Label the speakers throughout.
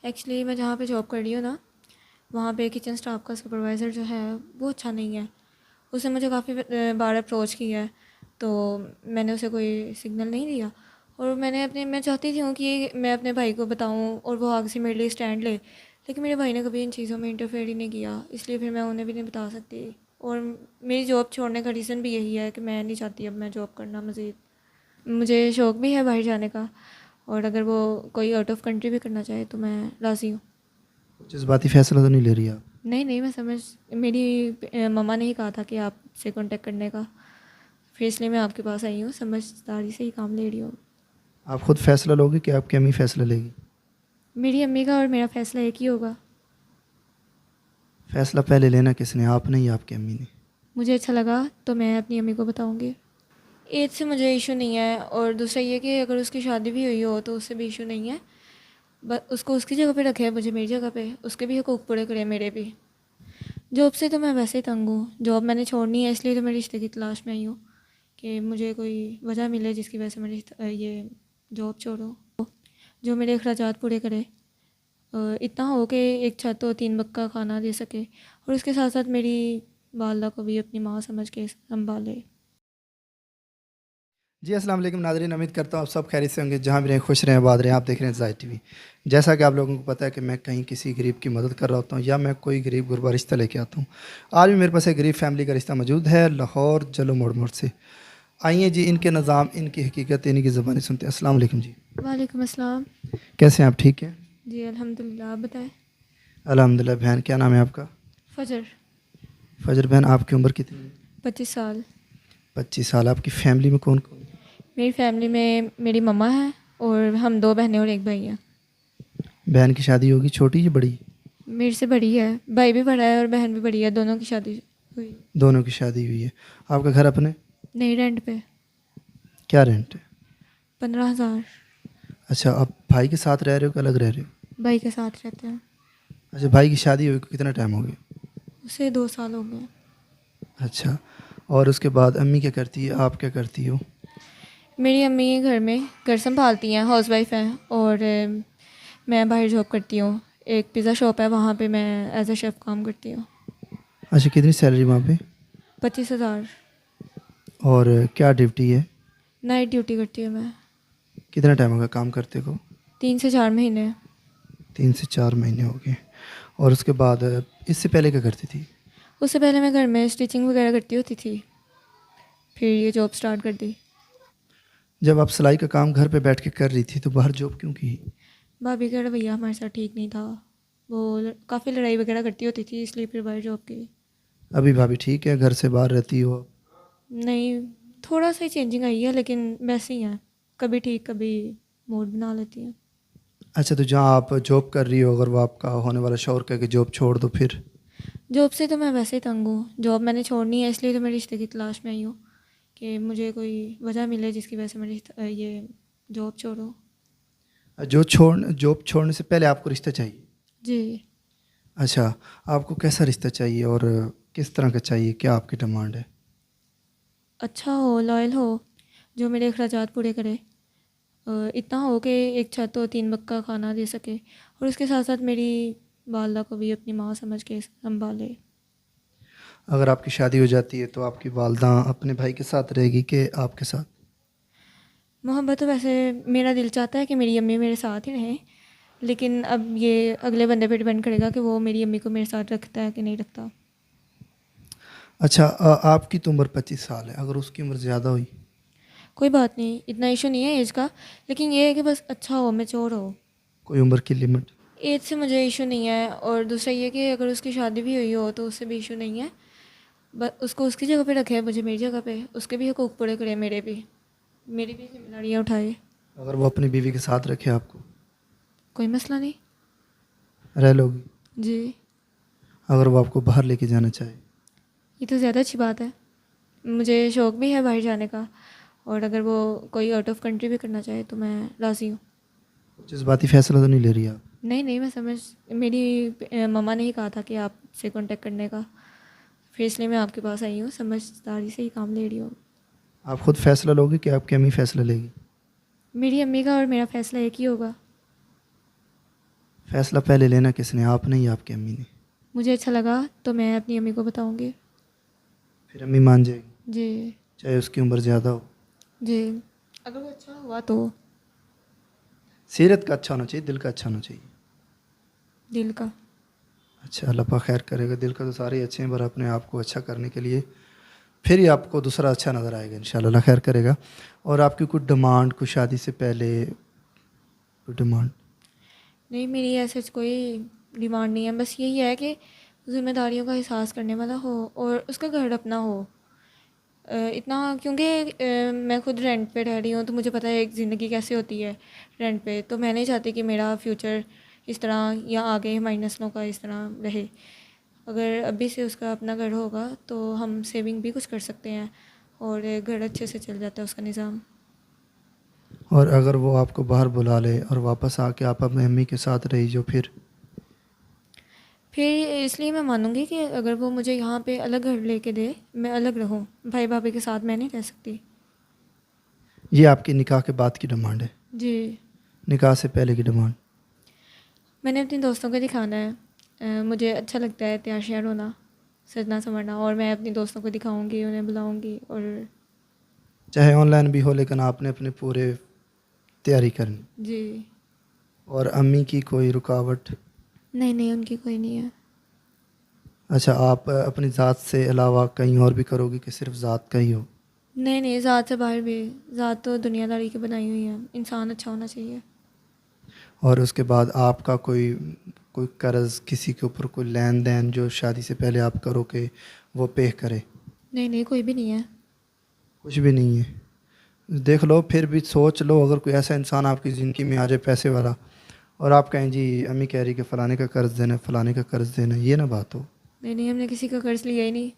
Speaker 1: Actually मैं जहाँ पे जॉब कर रही हूँ ना, वहाँ पे किचन स्टाफ का सुपरवाइज़र जो है वो अच्छा नहीं है। उसने मुझे काफ़ी बार अप्रोच किया है, तो मैंने उसे कोई सिग्नल नहीं दिया। और मैं चाहती थी हूँ कि मैं अपने भाई को बताऊँ और वो आगे से मेरे लिए स्टैंड ले, लेकिन मेरे भाई ने कभी इन चीज़ों में इंटरफेयर ही नहीं किया, इसलिए फिर मैं उन्हें भी नहीं बता सकती। और मेरी जॉब छोड़ने का रीज़न भी यही है कि मैं नहीं चाहती अब मैं जॉब करना मज़ीद। मुझे शौक़ भी है बाहर जाने का, और अगर वो कोई आउट ऑफ कंट्री भी करना चाहे तो मैं राज़ी हूँ।
Speaker 2: जज्बाती फ़ैसला तो नहीं ले रही आप?
Speaker 1: नहीं नहीं, मैं समझ, मेरी मम्मा ने ही कहा था कि आपसे कांटेक्ट करने का, फिर इसलिए मैं आपके पास आई हूँ, समझदारी से ही काम ले रही हूँ।
Speaker 2: आप खुद फ़ैसला लोगे कि आपकी अम्मी फ़ैसला लेगी?
Speaker 1: मेरी अम्मी का और मेरा फ़ैसला एक ही होगा।
Speaker 2: फ़ैसला पहले लेना किसने, आपने या आपकी अम्मी ने?
Speaker 1: मुझे अच्छा लगा तो मैं अपनी अम्मी को बताऊँगी। एज से मुझे इशू नहीं है, और दूसरा ये कि अगर उसकी शादी भी हुई हो तो उससे भी इशू नहीं है। बस उसको उसकी जगह पे रखे, मुझे मेरी जगह पे, उसके भी हकूक़ पूरे करे, मेरे भी। जॉब से तो मैं वैसे ही तंग हूँ, जॉब मैंने छोड़नी है, इसलिए तो मैं रिश्ते की तलाश में आई हूँ कि मुझे कोई वजह मिले जिसकी वजह से मैं ये जॉब छोड़ूँ, जो मेरे अखराजात पूरे करे। इतना हो कि एक छत और 3 वक्त का खाना दे सके, और उसके साथ साथ मेरी वालदा को भी अपनी माँ समझ के संभाले।
Speaker 2: जी, अस्सलाम वालेकुम नाज़रीन, उम्मीद करता हूँ आप सब खैरियत से होंगे, जहाँ भी रहें खुश रहें, आबाद रहें। आप देख रहे हैं ज़ाहिद टीवी। जैसा कि आप लोगों को पता है कि मैं कहीं किसी गरीब की मदद कर रहा होता हूँ या मैं कोई गरीब गुरबा रिश्ता लेके आता हूँ। आज भी मेरे पास एक गरीब फैमिली का रिश्ता मौजूद है, लाहौर जलो मोड़ से। आइए जी, इनके निज़ाम, इनकी हकीकत, इन्हीं की ज़बानी सुनते हैं। अस्सलाम वालेकुम जी।
Speaker 1: वालेकुम अस्सलाम।
Speaker 2: कैसे हैं आप, ठीक हैं?
Speaker 1: जी अल्हम्दुलिल्लाह, आप बताएं।
Speaker 2: अल्हम्दुलिल्लाह। बहन, क्या नाम है आपका?
Speaker 1: फजर।
Speaker 2: फ़जर बहन, आपकी उम्र कितनी है?
Speaker 1: 25 साल।
Speaker 2: 25 साल। आपकी फ़ैमिली में कौन कौन है?
Speaker 1: मेरी फैमिली में मेरी मम्मा है, और हम 2 बहनें और एक भाई हैं।
Speaker 2: बहन की शादी होगी, छोटी या बड़ी?
Speaker 1: मेरे से बड़ी है, भाई भी बड़ा है और बहन भी बड़ी है, दोनों की शादी हुई।
Speaker 2: दोनों की शादी हुई है। आपका घर अपने?
Speaker 1: नहीं, रेंट पे।
Speaker 2: क्या रेंट है?
Speaker 1: 15,000।
Speaker 2: अच्छा, आप भाई के साथ रह रहे हो कि अलग रह रहे हो?
Speaker 1: भाई के साथ रहते हैं।
Speaker 2: अच्छा, भाई की शादी हुई को कितना टाइम हो गया?
Speaker 1: उसे 2 साल हो गए।
Speaker 2: अच्छा, और उसके बाद अम्मी क्या करती है, आप क्या करती हो?
Speaker 1: मेरी अम्मी घर में घर संभालती हैं, हाउसवाइफ हैं, और मैं बाहर जॉब करती हूँ। एक पिज़्ज़ा शॉप है, वहाँ पे मैं एज अ शेफ़ काम करती हूँ।
Speaker 2: अच्छा, कितनी सैलरी वहाँ पे?
Speaker 1: 25,000।
Speaker 2: और क्या ड्यूटी है?
Speaker 1: नाइट ड्यूटी करती हूँ मैं।
Speaker 2: कितना टाइम हो गया काम करते को?
Speaker 1: 3 से 4 महीने।
Speaker 2: 3 से 4 महीने हो गए। और उसके बाद इससे पहले क्या करती थी?
Speaker 1: उससे पहले मैं घर में स्टिचिंग वगैरह करती होती थी, फिर ये जॉब स्टार्ट कर दी।
Speaker 2: जब आप सिलाई का काम घर पे बैठ के कर रही थी तो बाहर जॉब क्यों की?
Speaker 1: भाभी का रवैया हमारे साथ ठीक नहीं था, वो काफ़ी लड़ाई वगैरह करती होती थी, इसलिए फिर बाहर जॉब की।
Speaker 2: अभी भाभी ठीक है, घर से बाहर रहती हो?
Speaker 1: नहीं, थोड़ा सा ही चेंजिंग आई है, लेकिन वैसे ही है, कभी ठीक कभी मूड बना लेती हैं।
Speaker 2: अच्छा, तो जहाँ आप जॉब कर रही हो, अगर वो आपका होने वाला शौहर कहे कि जॉब छोड़ दो फिर?
Speaker 1: जॉब से तो मैं वैसे ही तंग हूँ, जॉब मैंने छोड़नी है, इसलिए तो मैं रिश्ते की तलाश में आई हूँ कि मुझे कोई वजह मिले जिसकी वजह से मैं ये जॉब छोड़ूँ।
Speaker 2: जॉब छोड़ने से पहले आपको रिश्ता चाहिए?
Speaker 1: जी।
Speaker 2: अच्छा, आपको कैसा रिश्ता चाहिए और किस तरह का चाहिए, क्या आपकी डिमांड है?
Speaker 1: अच्छा हो, लॉयल हो, जो मेरे अखराजात पूरे करे। इतना हो कि एक छत और 3 वक्त का खाना दे सके, और उसके साथ साथ मेरी वालदा को भी अपनी माँ समझ के संभाले।
Speaker 2: अगर आपकी शादी हो जाती है तो आपकी वालदा अपने भाई के साथ रहेगी कि आपके साथ?
Speaker 1: मोहब्बत तो वैसे मेरा दिल चाहता है कि मेरी अम्मी मेरे साथ ही रहें, लेकिन अब ये अगले बंदे पे डिपेंड करेगा कि वो मेरी अम्मी को मेरे साथ रखता है कि नहीं रखता।
Speaker 2: अच्छा, आपकी तो उम्र 25 साल है, अगर उसकी उम्र ज़्यादा हुई?
Speaker 1: कोई बात नहीं, इतना इशू नहीं है एज का, लेकिन ये है कि बस अच्छा हो, मैच्योर हो।
Speaker 2: कोई उम्र की लिमिट?
Speaker 1: एज से मुझे इशू नहीं है, और दूसरा ये कि अगर उसकी शादी भी हुई हो तो उससे भी इशू नहीं है। बस उसको उसकी जगह पे रखे, मुझे मेरी जगह पे, उसके भी हकूक़ पूरे करे, मेरे भी, मेरी भी जिम्मेदारियाँ उठाए।
Speaker 2: अगर वो अपनी बीवी के साथ रखे आपको,
Speaker 1: कोई मसला नहीं।
Speaker 2: रह लोगी?
Speaker 1: जी।
Speaker 2: अगर वो आपको बाहर लेके जाना चाहे?
Speaker 1: ये तो ज़्यादा अच्छी बात है, मुझे शौक़ भी है बाहर जाने का, और अगर वो कोई आउट ऑफ कंट्री भी करना चाहे तो मैं राज़ी हूँ।
Speaker 2: जज्बाती फ़ैसला तो नहीं ले रही आप?
Speaker 1: नहीं नहीं, मैं समझ, मेरी मम्मा ने ही कहा था कि आपसे कांटेक्ट करने का, फिर इसलिए मैं आपके पास आई हूँ, समझदारी से ही काम ले रही हूँ।
Speaker 2: आप खुद फ़ैसला लोगे कि आपकी अम्मी फ़ैसला लेगी?
Speaker 1: मेरी अम्मी का और मेरा फ़ैसला एक ही होगा।
Speaker 2: फ़ैसला पहले लेना किसने, आपने या आपकी अम्मी ने?
Speaker 1: मुझे अच्छा लगा तो मैं अपनी अम्मी को बताऊंगी।
Speaker 2: फिर अम्मी मान जाएगी,
Speaker 1: जी।
Speaker 2: चाहे उसकी उम्र ज़्यादा हो?
Speaker 1: जी, अगर वो अच्छा हुआ तो।
Speaker 2: सीरत का अच्छा होना चाहिए, दिल का अच्छा होना चाहिए?
Speaker 1: दिल का।
Speaker 2: अच्छा, अल्लाह पाक खैर करेगा। दिल का तो सारे ही अच्छे हैं, पर अपने आप को अच्छा करने के लिए फिर ही आपको दूसरा अच्छा नज़र आएगा इंशाल्लाह, अल्लाह खैर करेगा। और आपकी कोई डिमांड, कोई शादी से पहले कोई डिमांड?
Speaker 1: नहीं, मेरी ऐसे कोई डिमांड नहीं है, बस यही है कि ज़िम्मेदारियों का एहसास करने वाला हो और उसका घर अपना हो। इतना क्योंकि मैं खुद रेंट पे रह रही हूँ, तो मुझे पता है एक ज़िंदगी कैसे होती है रेंट पे। तो मैं नहीं चाहती कि मेरा फ्यूचर इस तरह या आगे हमारी नस्लों का इस तरह रहे। अगर अभी से उसका अपना घर होगा तो हम सेविंग भी कुछ कर सकते हैं और घर अच्छे से चल जाता है उसका निज़ाम।
Speaker 2: और अगर वो आपको बाहर बुला ले और वापस आके आप अपनी अम्मी के साथ रही जो,
Speaker 1: फिर इसलिए मैं मानूंगी कि अगर वो मुझे यहाँ पे अलग घर लेके दे, मैं अलग रहूँ। भाई भाभी के साथ मैं नहीं रह सकती।
Speaker 2: ये आपकी निकाह के बाद की डिमांड है?
Speaker 1: जी।
Speaker 2: निकाह से पहले की डिमांड?
Speaker 1: मैंने अपने दोस्तों को दिखाना है। मुझे अच्छा लगता है तैयार श्यार होना, सजना संवरना, और मैं अपने दोस्तों को दिखाऊंगी, उन्हें बुलाऊंगी। और
Speaker 2: चाहे ऑनलाइन भी हो, लेकिन आपने अपने पूरे तैयारी करनी।
Speaker 1: जी।
Speaker 2: और अम्मी की कोई रुकावट?
Speaker 1: नहीं नहीं, उनकी कोई नहीं है।
Speaker 2: अच्छा, आप अपनी ज़ात से अलावा कहीं और भी करोगी कि सिर्फ ज़ात का ही हो?
Speaker 1: नहीं नहीं, ज़ात से बाहर भी। ज़ात तो दुनियादारी की बनाई हुई है, इंसान अच्छा होना चाहिए।
Speaker 2: और उसके बाद आपका कोई कोई कर्ज़, किसी के ऊपर कोई लेन देन जो शादी से पहले आप करो कि वो पे करे?
Speaker 1: नहीं नहीं, कोई भी नहीं है।
Speaker 2: कुछ भी नहीं है? देख लो, फिर भी सोच लो, अगर कोई ऐसा इंसान आपकी ज़िंदगी में आ जाए पैसे वाला, और आप कहें जी अम्मी कह रही कि फ़लाने का कर्ज़ देना है, फ़लाने का कर्ज़ देना है, ये ना बात हो।
Speaker 1: नहीं नहीं, हमने किसी का कर्ज लिया ही नहीं।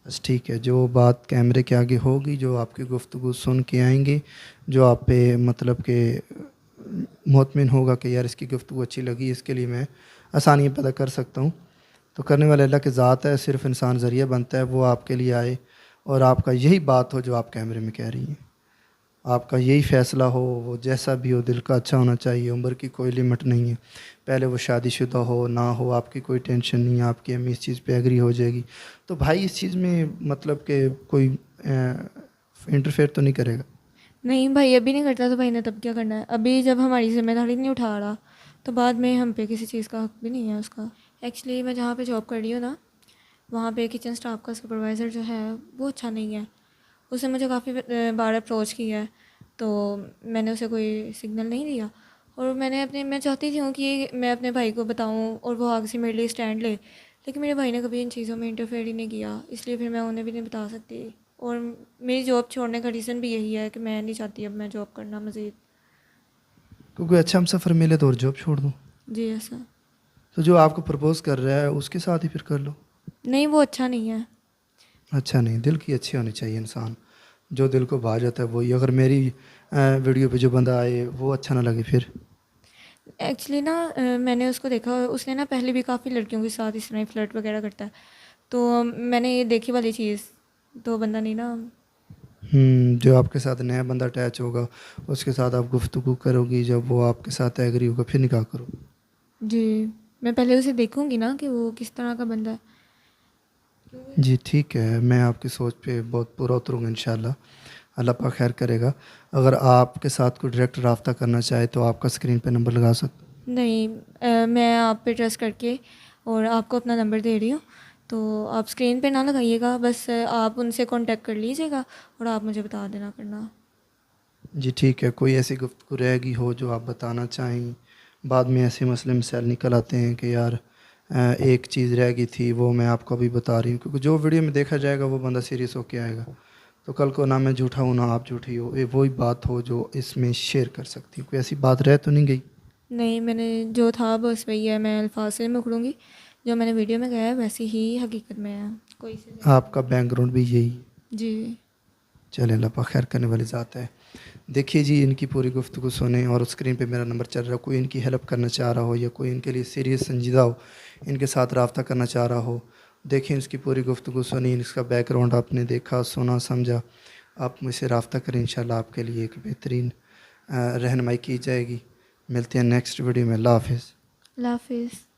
Speaker 2: बस ठीक है, जो बात कैमरे के आगे होगी, जो आपकी गुफ्तगू सुन के आएंगे, जो आप पे मतलब कि मुतमिन होगा कि यार इसकी गुफ्तगू अच्छी लगी, इसके लिए मैं आसानियाँ पैदा कर सकता हूँ, तो करने वाले अल्लाह की ज़ात है। सिर्फ इंसान ज़रिया बनता है, वो आपके लिए आए और आपका यही बात हो जो आप कैमरे में कह रही हैं, आपका यही फ़ैसला हो, वो जैसा भी हो, दिल का अच्छा होना चाहिए। उम्र की कोई लिमिट नहीं है, पहले वो शादीशुदा हो ना हो, आपकी कोई टेंशन नहीं है, आपकी अम्मी इस चीज़ पे एग्री हो जाएगी, तो भाई इस चीज़ में मतलब कि कोई इंटरफेयर तो नहीं करेगा।
Speaker 1: नहीं भाई, अभी नहीं करता तो भाई ने तब क्या करना है? अभी जब हमारी जिम्मेदारी नहीं उठा रहा तो बाद में हम पे किसी चीज़ का हक भी नहीं है उसका। एक्चुअली मैं जहाँ पे जॉब कर रही हूँ ना, वहाँ पे किचन स्टाफ का सुपरवाइज़र जो है वो अच्छा नहीं है। उसने मुझे काफ़ी बार अप्रोच किया है, तो मैंने उसे कोई सिग्नल नहीं दिया। और मैं चाहती थी हूँ कि मैं अपने भाई को बताऊँ और वो आगे से मेरे लिए स्टैंड ले, लेकिन मेरे भाई ने कभी इन चीज़ों में इंटरफेयर ही नहीं किया, इसलिए फिर मैं उन्हें भी नहीं बता सकती। और मेरी जॉब छोड़ने का रीज़न भी यही है कि मैं नहीं चाहती अब मैं जॉब करना मज़ीद।
Speaker 2: क्योंकि अच्छा हम सफ़र मिले तो और जॉब छोड़ दूँ?
Speaker 1: जी ऐसा।
Speaker 2: तो जो आपको प्रपोज़ कर रहा है उसके साथ ही फिर कर लो।
Speaker 1: नहीं, वो अच्छा नहीं है।
Speaker 2: अच्छा नहीं, दिल की अच्छी होनी चाहिए इंसान, जो दिल को भा जाता है वही। अगर मेरी वीडियो पे जो बंदा आए वो अच्छा ना लगे फिर?
Speaker 1: एक्चुअली ना मैंने उसको देखा, उसने ना पहले भी काफ़ी लड़कियों के साथ इस तरह ही फ्लर्ट वगैरह करता है, तो मैंने ये देखी वाली चीज़, तो बंदा नहीं ना।
Speaker 2: जो आपके साथ नया बंदा अटैच होगा उसके साथ आप गुफ्तगू करोगी, जब वो आपके साथ एग्री होगा फिर निकाह करो।
Speaker 1: जी, मैं पहले उसे देखूंगी ना कि वो किस तरह का बंदा है।
Speaker 2: जी ठीक है, मैं आपकी सोच पे बहुत पूरा उतरूँगा इंशाल्लाह, अल्लाह पाक खैर करेगा। अगर आपके साथ कोई डायरेक्ट रब्ता करना चाहे तो आपका स्क्रीन पे नंबर लगा सकता।
Speaker 1: नहीं, मैं आप पे ट्रस्ट करके और आपको अपना नंबर दे रही हूँ, तो आप स्क्रीन पे ना लगाइएगा, बस आप उनसे कांटेक्ट कर लीजिएगा और आप मुझे बता देना करना।
Speaker 2: जी ठीक है, कोई ऐसी गुफ्तगू रहेगी हो जो आप बताना चाहें? बाद में ऐसे मसले मसाइल निकल आते हैं कि यार एक चीज़ रह गई थी, वो मैं आपको अभी बता रही हूँ, क्योंकि जो वीडियो में देखा जाएगा वो बंदा सीरियस होके आएगा, तो कल को ना मैं झूठा हूँ ना आप झूठी हो, ये वही बात हो जो इसमें शेयर कर सकती हूँ। कोई ऐसी बात रह तो नहीं गई?
Speaker 1: नहीं, मैंने जो था बस वही है, मैं अल्फाज से नहीं मुकरूँगी, जो मैंने वीडियो में कहा है वैसे ही हकीकत में है, कोई से
Speaker 2: आपका बैकग्राउंड भी यही है?
Speaker 1: जी।
Speaker 2: चलें, अल्लाह पाक खैर करने वाली ज़ात है। देखिए जी, इनकी पूरी गुफ्तगू सुने और स्क्रीन पे मेरा नंबर चल रहा है, कोई इनकी हेल्प करना चाह रहा हो या कोई इनके लिए सीरियस संजीदा हो, इनके साथ रब्ता करना चाह रहा हो, देखिए इसकी पूरी गुफ्तगू सुनी, इसका बैकग्राउंड आपने देखा, सुना, समझा, आप मुझसे रब्ता करें, इंशाल्लाह आपके लिए एक बेहतरीन रहनुमाई की जाएगी। मिलते हैं नेक्स्ट वीडियो में। अल्लाह हाफ़िज़।
Speaker 1: अल्लाह हाफिज़।